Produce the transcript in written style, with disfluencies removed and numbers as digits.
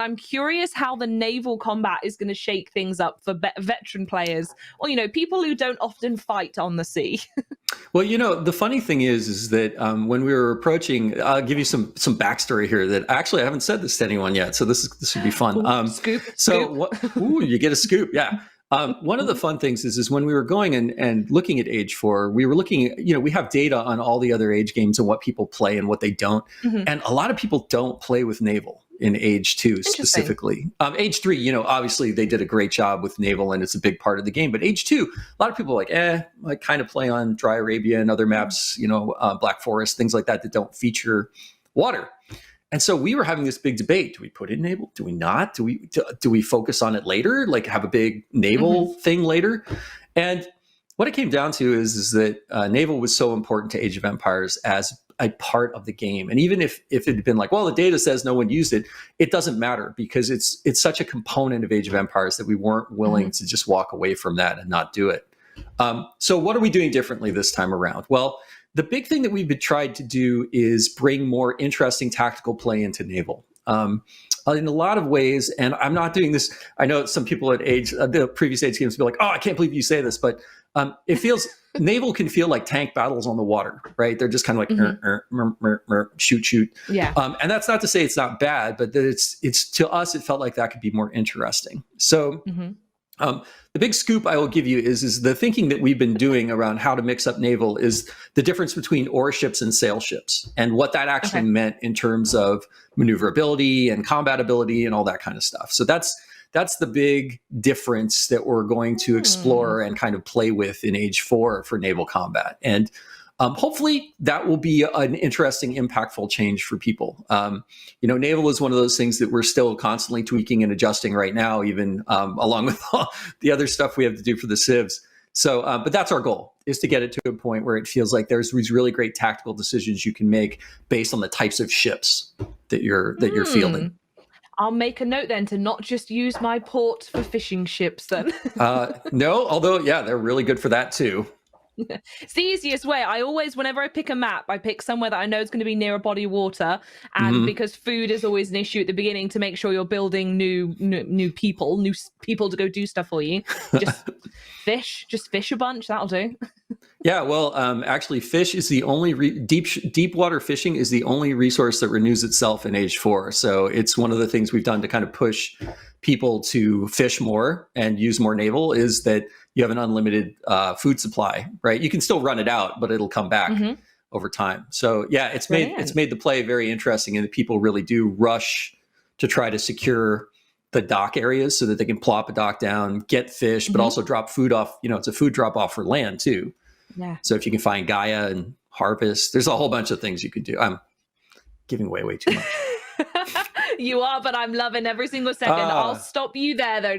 I'm curious how the naval combat is going to shake things up for veteran players, or people who don't often fight on the sea. Well, the funny thing is that when we were approaching, I'll give you some backstory here that actually I haven't said this to anyone yet, so this would be fun. Scoop. Ooh, you get a scoop, yeah. One of the fun things is when we were going and looking at Age 4, we were looking at, we have data on all the other Age games and what people play and what they don't. Mm-hmm. And a lot of people don't play with naval in Age 2 specifically. Age 3, obviously they did a great job with naval and it's a big part of the game. But Age 2, a lot of people are like, I kind of play on Dry Arabia and other maps, Black Forest, things like that don't feature water. And so we were having this big debate. Do we put in naval? Do we not? Do we focus on it later? Like have a big naval thing later? And what it came down to is that naval was so important to Age of Empires as a part of the game. And even if it had been like, well, the data says no one used it, it doesn't matter because it's such a component of Age of Empires that we weren't willing to just walk away from that and not do it. So what are we doing differently this time around? Well, the big thing that we've been tried to do is bring more interesting tactical play into naval. In a lot of ways, and I'm not doing this, I know some people at the previous Age games will be like, oh, I can't believe you say this, but it feels, naval can feel like tank battles on the water, right? They're just kind of like, shoot. Yeah. And that's not to say it's not bad, but that it's to us, it felt like that could be more interesting. So the big scoop I will give you is the thinking that we've been doing around how to mix up naval is the difference between ore ships and sail ships and what that actually meant in terms of maneuverability and combat ability and all that kind of stuff. So that's the big difference that we're going to explore and kind of play with in Age 4 for naval combat. And hopefully that will be an interesting, impactful change for people. Naval is one of those things that we're still constantly tweaking and adjusting right now, even along with all the other stuff we have to do for the civs. So, but that's our goal, is to get it to a point where it feels like there's these really great tactical decisions you can make based on the types of ships that you're fielding. I'll make a note then to not just use my port for fishing ships then. No, although, yeah, they're really good for that too. It's the easiest way. I always, whenever I pick a map, I pick somewhere that I know is going to be near a body of water, and because food is always an issue at the beginning, to make sure you're building new people to go do stuff for you. Just fish a bunch. That'll do. Yeah, well, actually, fish is the only deep water fishing is the only resource that renews itself in Age 4. So it's one of the things we've done to kind of push people to fish more and use more naval, is that you have an unlimited food supply, right? You can still run it out, but it'll come back over time. So yeah, it's made the play very interesting, and people really do rush to try to secure the dock areas so that they can plop a dock down, get fish, but also drop food off. It's a food drop off for land too. Yeah. So if you can find Gaia and harvest, there's a whole bunch of things you could do. I'm giving away way too much. You are, but I'm loving every single second. I'll stop you there though.